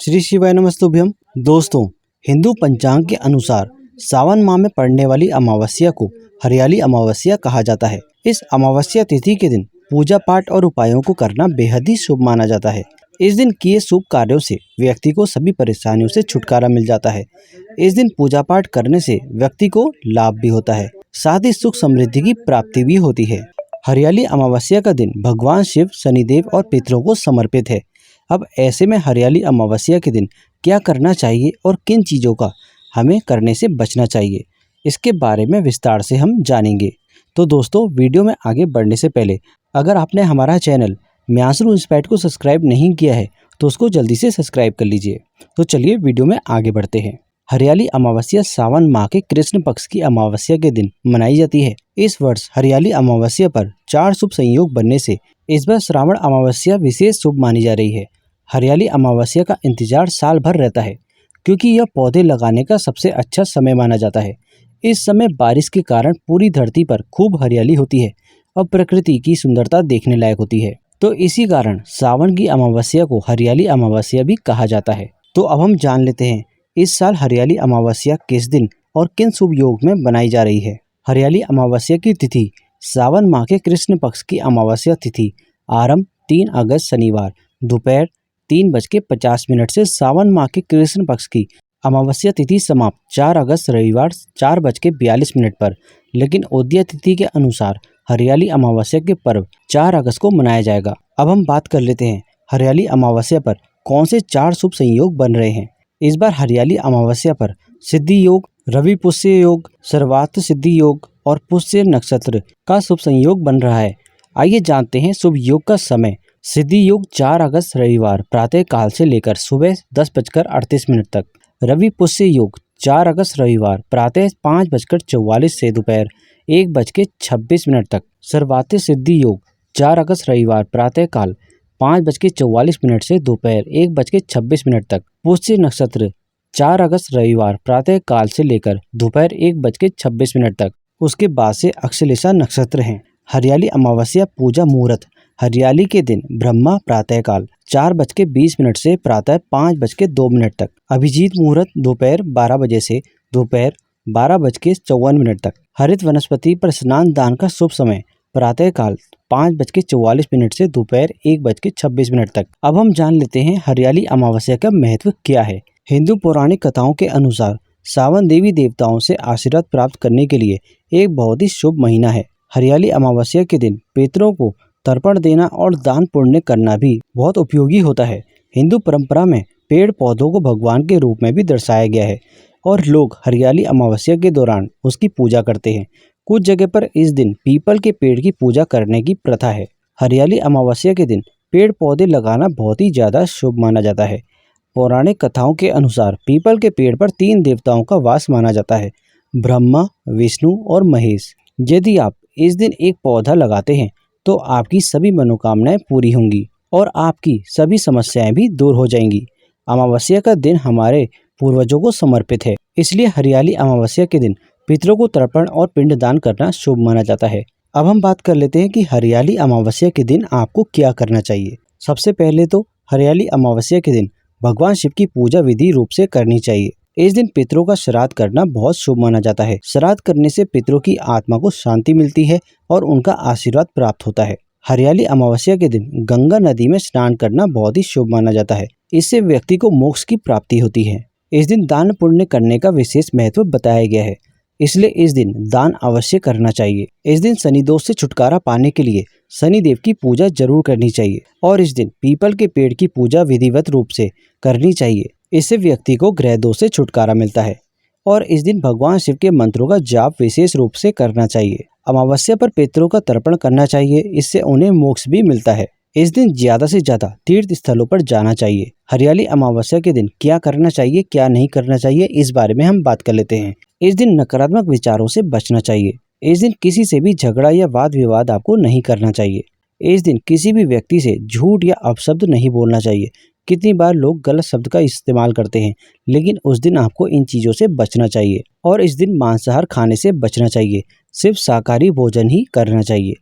श्री शिवाय नमस्तुभ्यम। दोस्तों, हिंदू पंचांग के अनुसार सावन माह में पड़ने वाली अमावस्या को हरियाली अमावस्या कहा जाता है। इस अमावस्या तिथि के दिन पूजा पाठ और उपायों को करना बेहद ही शुभ माना जाता है। इस दिन किए शुभ कार्यों से व्यक्ति को सभी परेशानियों से छुटकारा मिल जाता है। इस दिन पूजा पाठ करने से व्यक्ति को लाभ भी होता है, साथ ही सुख समृद्धि की प्राप्ति भी होती है। हरियाली अमावस्या का दिन भगवान शिव, शनिदेव और पितरों को समर्पित है। अब ऐसे में हरियाली अमावस्या के दिन क्या करना चाहिए और किन चीज़ों का हमें करने से बचना चाहिए, इसके बारे में विस्तार से हम जानेंगे। तो दोस्तों, वीडियो में आगे बढ़ने से पहले अगर आपने हमारा चैनल म्यांसुर इंस्पायर्ड को सब्सक्राइब नहीं किया है तो उसको जल्दी से सब्सक्राइब कर लीजिए। तो चलिए वीडियो में आगे बढ़ते हैं। हरियाली अमावस्या सावन माह के कृष्ण पक्ष की अमावस्या के दिन मनाई जाती है। इस वर्ष हरियाली अमावस्या पर 4 शुभ संयोग बनने से इस बार श्रावण अमावस्या विशेष शुभ मानी जा रही है। हरियाली अमावस्या का इंतजार साल भर रहता है, क्योंकि यह पौधे लगाने का सबसे अच्छा समय माना जाता है। इस समय बारिश के कारण पूरी धरती पर खूब हरियाली होती है और प्रकृति की सुंदरता देखने लायक होती है। तो इसी कारण सावन की अमावस्या को हरियाली अमावस्या भी कहा जाता है। तो अब हम जान लेते हैं इस साल हरियाली अमावस्या किस दिन और किन शुभ योग में बनाई जा रही है। हरियाली अमावस्या की तिथि सावन माह के कृष्ण पक्ष की अमावस्या तिथि आरंभ 3 अगस्त शनिवार दोपहर 3:50 से सावन माह के कृष्ण पक्ष की अमावस्या तिथि समाप्त 4 अगस्त रविवार 4:42 पर। लेकिन उदया तिथि के अनुसार हरियाली अमावस्या के पर्व 4 अगस्त को मनाया जाएगा। अब हम बात कर लेते हैं हरियाली अमावस्या पर कौन से 4 शुभ संयोग बन रहे हैं। इस बार हरियाली अमावस्या पर सिद्धि योग, रवि पुष्य योग, सर्वार्थ सिद्धि योग और पुष्य नक्षत्र का शुभ संयोग बन रहा है। आइए जानते हैं शुभ योग का समय। सिद्धि योग 4 अगस्त रविवार प्रातः काल से लेकर सुबह 10:38 तक। रवि पुष्य योग 4 अगस्त रविवार प्रातः 5:44 से दोपहर 1:26 तक। सर्वार्थ सिद्धि योग 4 अगस्त रविवार प्रातः काल 5:44 से दोपहर 1:26 तक। पुष्य नक्षत्र 4 अगस्त रविवार प्रातः काल से लेकर दोपहर 1:26 तक। उसके बाद से अक्षलेशा नक्षत्र हैं। हरियाली अमावस्या पूजा मुहूर्त हरियाली के दिन ब्रह्मा प्रातः काल 4:20 से प्रातः 5:02 तक। अभिजीत मुहूर्त दोपहर 12 बजे से दोपहर 12:54 तक। हरित वनस्पति पर स्नान दान का शुभ समय प्रातः काल 5:44 से दोपहर 1:26 तक। अब हम जान लेते हैं हरियाली अमावस्या का महत्व क्या है। हिंदू पौराणिक कथाओं के अनुसार सावन देवी देवताओं से आशीर्वाद प्राप्त करने के लिए एक बहुत ही शुभ महीना है। हरियाली अमावस्या के दिन पितरों को तर्पण देना और दान पुण्य करना भी बहुत उपयोगी होता है। हिंदू परंपरा में पेड़ पौधों को भगवान के रूप में भी दर्शाया गया है और लोग हरियाली अमावस्या के दौरान उसकी पूजा करते हैं। कुछ जगह पर इस दिन पीपल के पेड़ की पूजा करने की प्रथा है। हरियाली अमावस्या के दिन पेड़ पौधे लगाना बहुत ही ज़्यादा शुभ माना जाता है। पौराणिक कथाओं के अनुसार पीपल के पेड़ पर 3 देवताओं का वास माना जाता है, ब्रह्मा, विष्णु और महेश। यदि आप इस दिन एक पौधा लगाते हैं तो आपकी सभी मनोकामनाएं पूरी होंगी और आपकी सभी समस्याएं भी दूर हो जाएंगी। अमावस्या का दिन हमारे पूर्वजों को समर्पित है, इसलिए हरियाली अमावस्या के दिन पितरों को तर्पण और पिंडदान करना शुभ माना जाता है। अब हम बात कर लेते हैं कि हरियाली अमावस्या के दिन आपको क्या करना चाहिए। सबसे पहले तो हरियाली अमावस्या के दिन भगवान शिव की पूजा विधि रूप से करनी चाहिए। इस दिन पितरों का श्राद्ध करना बहुत शुभ माना जाता है। श्राद्ध करने से पितरों की आत्मा को शांति मिलती है और उनका आशीर्वाद प्राप्त होता है। हरियाली अमावस्या के दिन गंगा नदी में स्नान करना बहुत ही शुभ माना जाता है। इससे व्यक्ति को मोक्ष की प्राप्ति होती है। इस दिन दान पुण्य करने का विशेष महत्व बताया गया है, इसलिए इस दिन दान अवश्य करना चाहिए। इस दिन शनि दोष से छुटकारा पाने के लिए शनि देव की पूजा जरूर करनी चाहिए और इस दिन पीपल के पेड़ की पूजा विधिवत रूप से करनी चाहिए। इससे व्यक्ति को ग्रह दोष से छुटकारा मिलता है और इस दिन भगवान शिव के मंत्रों का जाप विशेष रूप से करना चाहिए। अमावस्या पर पितरों का तर्पण करना चाहिए, इससे उन्हें मोक्ष भी मिलता है। इस दिन ज्यादा से ज्यादा तीर्थ स्थलों पर जाना चाहिए। हरियाली अमावस्या के दिन क्या करना चाहिए, क्या नहीं करना चाहिए, इस बारे में हम बात कर लेते हैं। इस दिन नकारात्मक विचारों से बचना चाहिए। इस दिन किसी से भी झगड़ा या वाद विवाद आपको नहीं करना चाहिए। इस दिन किसी भी व्यक्ति से झूठ या अपशब्द नहीं बोलना चाहिए। कितनी बार लोग गलत शब्द का इस्तेमाल करते हैं, लेकिन उस दिन आपको इन चीज़ों से बचना चाहिए। और इस दिन मांसाहार खाने से बचना चाहिए, सिर्फ शाकाहारी भोजन ही करना चाहिए।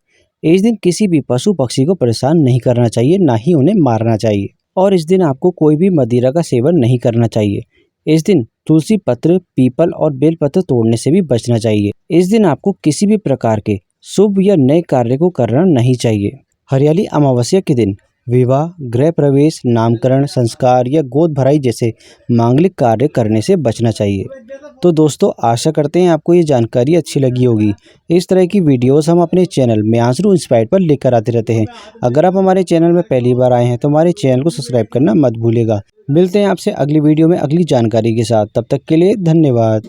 इस दिन किसी भी पशु पक्षी को परेशान नहीं करना चाहिए, ना ही उन्हें मारना चाहिए। और इस दिन आपको कोई भी मदिरा का सेवन नहीं करना चाहिए। इस दिन तुलसी पत्र, पीपल और बेलपत्र तोड़ने से भी बचना चाहिए। इस दिन आपको किसी भी प्रकार के शुभ या नए कार्य को करना नहीं चाहिए। हरियाली अमावस्या के दिन विवाह, गृह प्रवेश, नामकरण, संस्कार या गोद भराई जैसे मांगलिक कार्य करने से बचना चाहिए। तो दोस्तों, आशा करते हैं आपको ये जानकारी अच्छी लगी होगी। इस तरह की वीडियोस हम अपने चैनल मेयांशरू इंस्पायर्ड पर लेकर आते रहते हैं। अगर आप हमारे चैनल में पहली बार आए हैं तो हमारे चैनल को सब्सक्राइब करना मत भूलिएगा। मिलते हैं आपसे अगली वीडियो में अगली जानकारी के साथ। तब तक के लिए धन्यवाद।